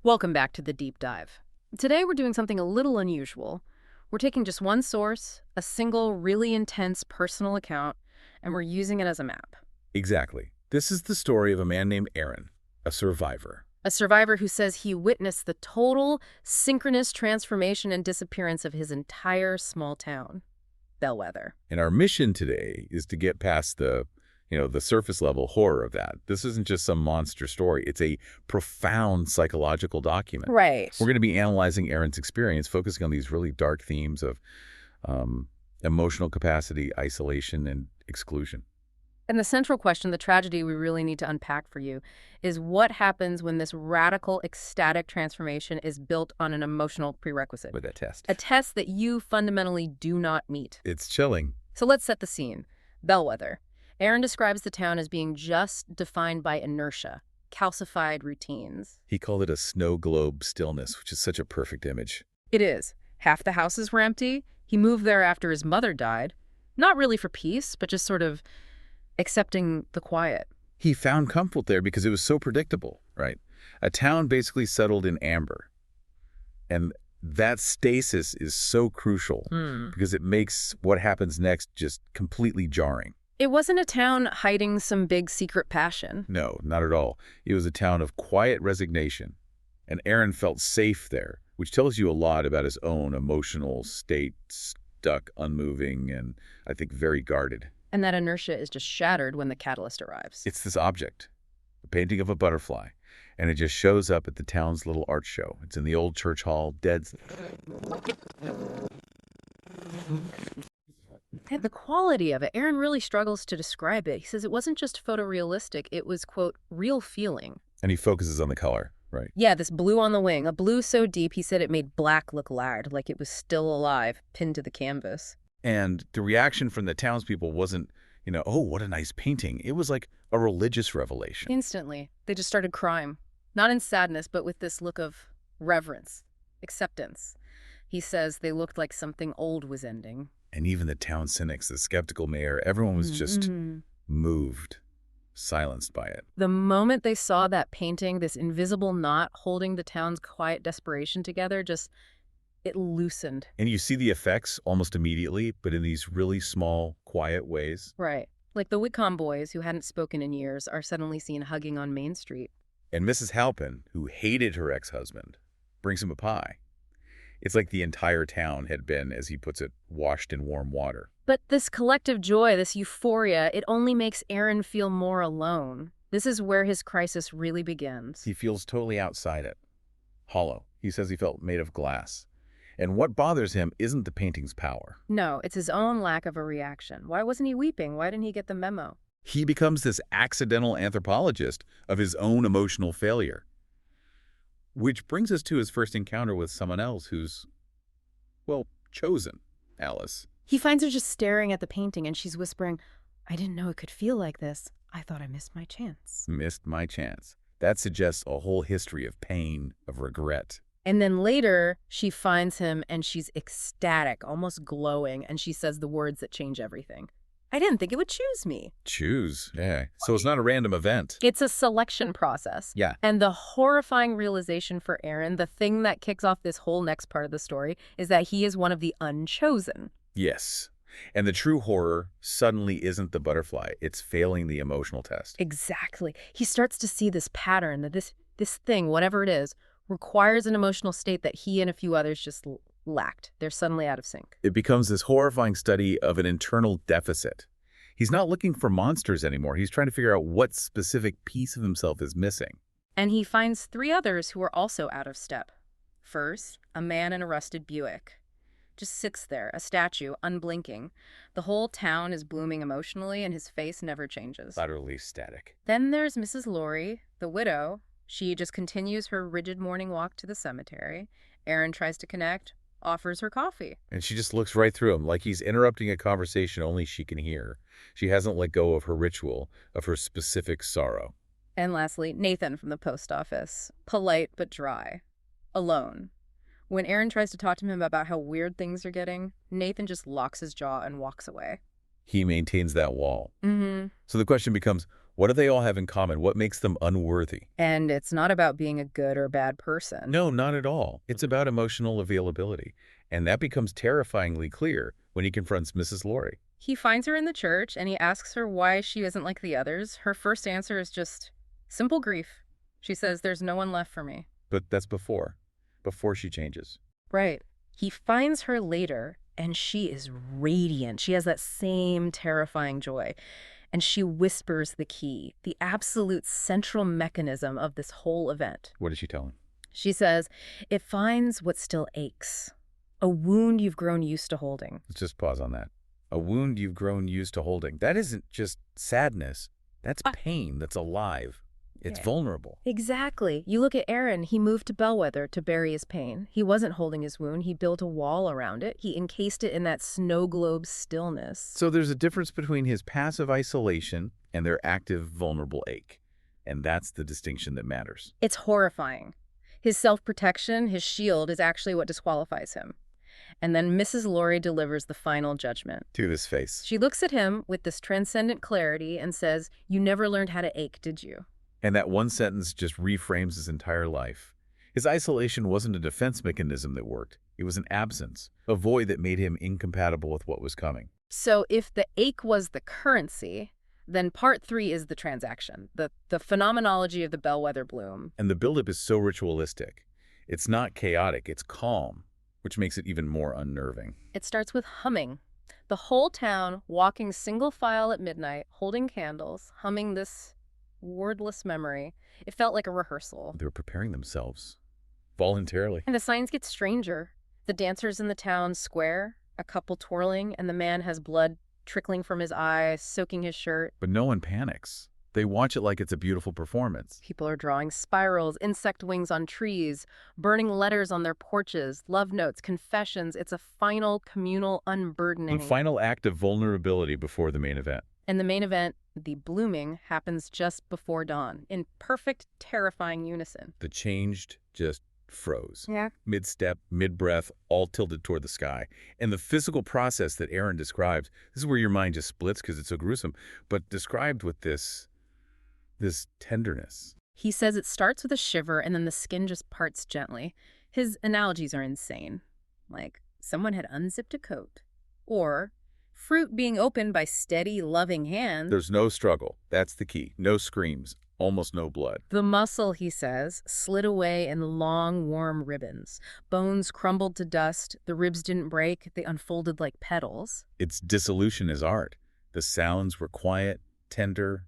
Welcome back to the deep dive. Today we're doing something a little unusual. We're taking just one source, a single, really intense personal account, and we're using it as a map. Exactly. This is the story of a man named Aaron, a survivor. A survivor who says he witnessed the total, synchronous transformation and disappearance of his entire small town, Bellweather. And our mission today is to get past the surface level horror of that. This isn't just some monster story. It's a profound psychological document. Right. We're going to be analyzing Aaron's experience, focusing on these really dark themes of emotional capacity, isolation, and exclusion. And the central question, the tragedy we really need to unpack for you, is what happens when this radical, ecstatic transformation is built on an emotional prerequisite. With that test. A test that you fundamentally do not meet. It's chilling. So let's set the scene. Bellweather. Aaron describes the town as being just defined by inertia, calcified routines. He called it a snow globe stillness, which is such a perfect image. It is. Half the houses were empty. He moved there after his mother died. Not really for peace, but just sort of accepting the quiet. He found comfort there because it was so predictable, right? A town basically settled in amber. And that stasis is so crucial because it makes what happens next just completely jarring. It wasn't a town hiding some big secret passion. No, not at all. It was a town of quiet resignation. And Aaron felt safe there, which tells you a lot about his own emotional state, stuck, unmoving, and I think very guarded. And that inertia is just shattered when the catalyst arrives. It's this object, a painting of a butterfly, and it just shows up at the town's little art show. It's in the old church hall, dead. And the quality of it, Aaron really struggles to describe it. He says it wasn't just photorealistic, it was, quote, real feeling. And he focuses on the color, right? Yeah, this blue on the wing, a blue so deep he said it made black look loud, like it was still alive, pinned to the canvas. And the reaction from the townspeople wasn't, oh, what a nice painting. It was like a religious revelation. Instantly, they just started crying. Not in sadness, but with this look of reverence, acceptance. He says they looked like something old was ending. And even the town cynics, the skeptical mayor, everyone was just moved, silenced by it. The moment they saw that painting, this invisible knot holding the town's quiet desperation together, it loosened. And you see the effects almost immediately, but in these really small, quiet ways. Right. Like the Whitcomb boys, who hadn't spoken in years, are suddenly seen hugging on Main Street. And Mrs. Halpin, who hated her ex-husband, brings him a pie. It's like the entire town had been, as he puts it, washed in warm water. But this collective joy, this euphoria, it only makes Aaron feel more alone. This is where his crisis really begins. He feels totally outside it. Hollow. He says he felt made of glass. And what bothers him isn't the painting's power. No, it's his own lack of a reaction. Why wasn't he weeping? Why didn't he get the memo? He becomes this accidental anthropologist of his own emotional failure. Which brings us to his first encounter with someone else who's, chosen, Alice. He finds her just staring at the painting, and she's whispering, I didn't know it could feel like this. I thought I missed my chance. Missed my chance. That suggests a whole history of pain, of regret. And then later, she finds him, and she's ecstatic, almost glowing, and she says the words that change everything. I didn't think it would choose me. Choose, yeah. So it's not a random event. It's a selection process. Yeah. And the horrifying realization for Aaron, the thing that kicks off this whole next part of the story, is that he is one of the unchosen. Yes. And the true horror suddenly isn't the butterfly. It's failing the emotional test. Exactly. He starts to see this pattern, that this thing, whatever it is, requires an emotional state that he and a few others just lacked. They're suddenly out of sync. It becomes this horrifying study of an internal deficit. He's not looking for monsters anymore. He's trying to figure out what specific piece of himself is missing. And he finds three others who are also out of step. First, a man in a rusted Buick. Just sits there, a statue, unblinking. The whole town is blooming emotionally, and his face never changes. Utterly static. Then there's Mrs. Laurie, the widow. She just continues her rigid morning walk to the cemetery. Aaron tries to connect, offers her coffee. And she just looks right through him, like he's interrupting a conversation only she can hear. She hasn't let go of her ritual, of her specific sorrow. And lastly, Nathan from the post office. Polite but dry. Alone. When Aaron tries to talk to him about how weird things are getting, Nathan just locks his jaw and walks away. He maintains that wall. Mm-hmm. So the question becomes, What do they all have in common? What makes them unworthy? And it's not about being a good or bad person. No, not at all. It's about emotional availability. And that becomes terrifyingly clear when he confronts Mrs. Laurie. He finds her in the church and he asks her why she isn't like the others. Her first answer is just simple grief. She says, "There's no one left for me." But that's before she changes. Right. He finds her later and she is radiant. She has that same terrifying joy. And she whispers the key, the absolute central mechanism of this whole event. What does she tell him? She says, "It finds what still aches, a wound you've grown used to holding." Let's just pause on that. A wound you've grown used to holding. That isn't just sadness. That's pain that's alive. It's vulnerable. Exactly. You look at Aaron, he moved to Bellweather to bury his pain. He wasn't holding his wound. He built a wall around it. He encased it in that snow globe stillness. So there's a difference between his passive isolation and their active, vulnerable ache. And that's the distinction that matters. It's horrifying. His self-protection, his shield, is actually what disqualifies him. And then Mrs. Laurie delivers the final judgment. To his face. She looks at him with this transcendent clarity and says, "You never learned how to ache, did you?" And that one sentence just reframes his entire life. His isolation wasn't a defense mechanism that worked. It was an absence, a void that made him incompatible with what was coming. So if the ache was the currency, then part 3 is the transaction, the phenomenology of the bellwether bloom. And the buildup is so ritualistic. It's not chaotic, it's calm, which makes it even more unnerving. It starts with humming. The whole town walking single file at midnight, holding candles, humming this wordless memory. It felt like a rehearsal. They were preparing themselves, voluntarily. And the signs get stranger. The dancers in the town square, a couple twirling, and the man has blood trickling from his eye, soaking his shirt. But no one panics. They watch it like it's a beautiful performance. People are drawing spirals, insect wings on trees, burning letters on their porches, love notes, confessions. It's a final communal unburdening. A final act of vulnerability before the main event. And the main event, the blooming, happens just before dawn, in perfect, terrifying unison. The changed just froze. Yeah. Mid-step, mid-breath, all tilted toward the sky. And the physical process that Aaron describes, this is where your mind just splits because it's so gruesome, but described with this tenderness. He says it starts with a shiver and then the skin just parts gently. His analogies are insane. Like, someone had unzipped a coat. Or fruit being opened by steady, loving hands. There's no struggle. That's the key. No screams. Almost no blood. The muscle, he says, slid away in long, warm ribbons. Bones crumbled to dust. The ribs didn't break. They unfolded like petals. Its dissolution is art. The sounds were quiet, tender,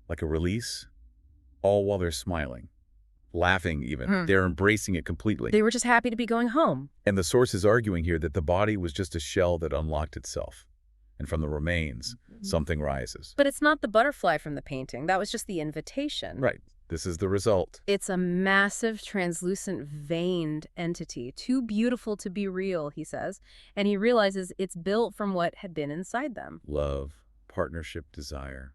like a release, all while they're smiling. Laughing even. They're embracing it completely. They were just happy to be going home. And the source is arguing here that the body was just a shell that unlocked itself. And from the remains, something rises. But it's not the butterfly from the painting. That was just the invitation. Right. This is the result. It's a massive, translucent, veined entity, too beautiful to be real, he says. And he realizes it's built from what had been inside them. Love, partnership, desire,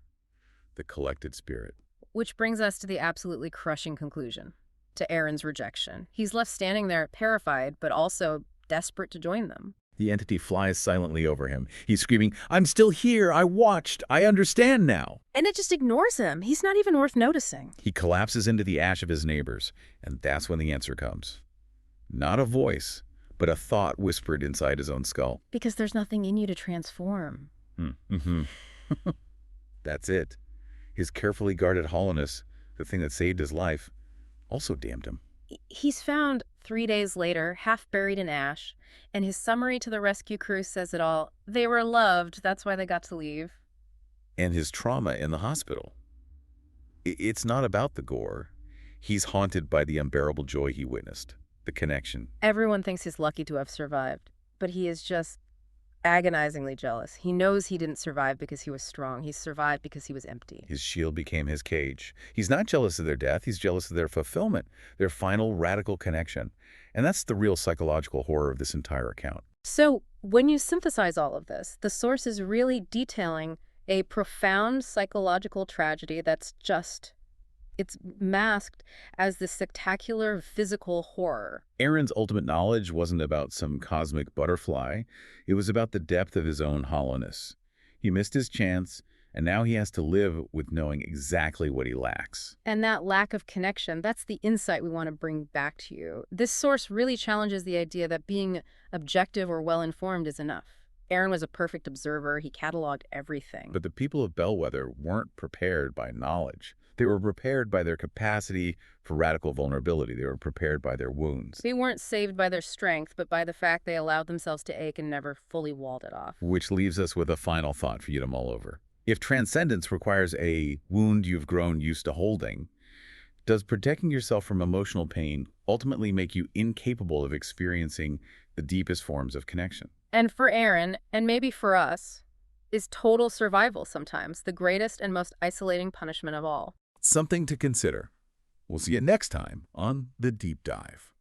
the collected spirit. Which brings us to the absolutely crushing conclusion, to Aaron's rejection. He's left standing there, terrified, but also desperate to join them. The entity flies silently over him. He's screaming, "I'm still here. I watched. I understand now." And it just ignores him. He's not even worth noticing. He collapses into the ash of his neighbors, and that's when the answer comes. Not a voice, but a thought whispered inside his own skull. Because there's nothing in you to transform. That's it. His carefully guarded hollowness, the thing that saved his life, also damned him. He's found 3 days later, half buried in ash, and his summary to the rescue crew says it all. They were loved, that's why they got to leave. And his trauma in the hospital. It's not about the gore. He's haunted by the unbearable joy he witnessed, the connection. Everyone thinks he's lucky to have survived, but he is just agonizingly jealous. He knows he didn't survive because he was strong. He survived because he was empty. His shield became his cage. He's not jealous of their death. He's jealous of their fulfillment, their final radical connection. And that's the real psychological horror of this entire account. So when you synthesize all of this, the source is really detailing a profound psychological tragedy that's it's masked as this spectacular physical horror. Aaron's ultimate knowledge wasn't about some cosmic butterfly. It was about the depth of his own hollowness. He missed his chance, And now he has to live with knowing exactly what he lacks. And that lack of connection, that's the insight we want to bring back to you. This source really challenges the idea that being objective or well-informed is enough. Aaron was a perfect observer. He cataloged everything. But the people of Bellweather weren't prepared by knowledge. They were prepared by their capacity for radical vulnerability. They were prepared by their wounds. They weren't saved by their strength, but by the fact they allowed themselves to ache and never fully walled it off. Which leaves us with a final thought for you to mull over. If transcendence requires a wound you've grown used to holding, does protecting yourself from emotional pain ultimately make you incapable of experiencing the deepest forms of connection? And for Aaron, and maybe for us, is total survival sometimes the greatest and most isolating punishment of all. Something to consider. We'll see you next time on The Deep Dive.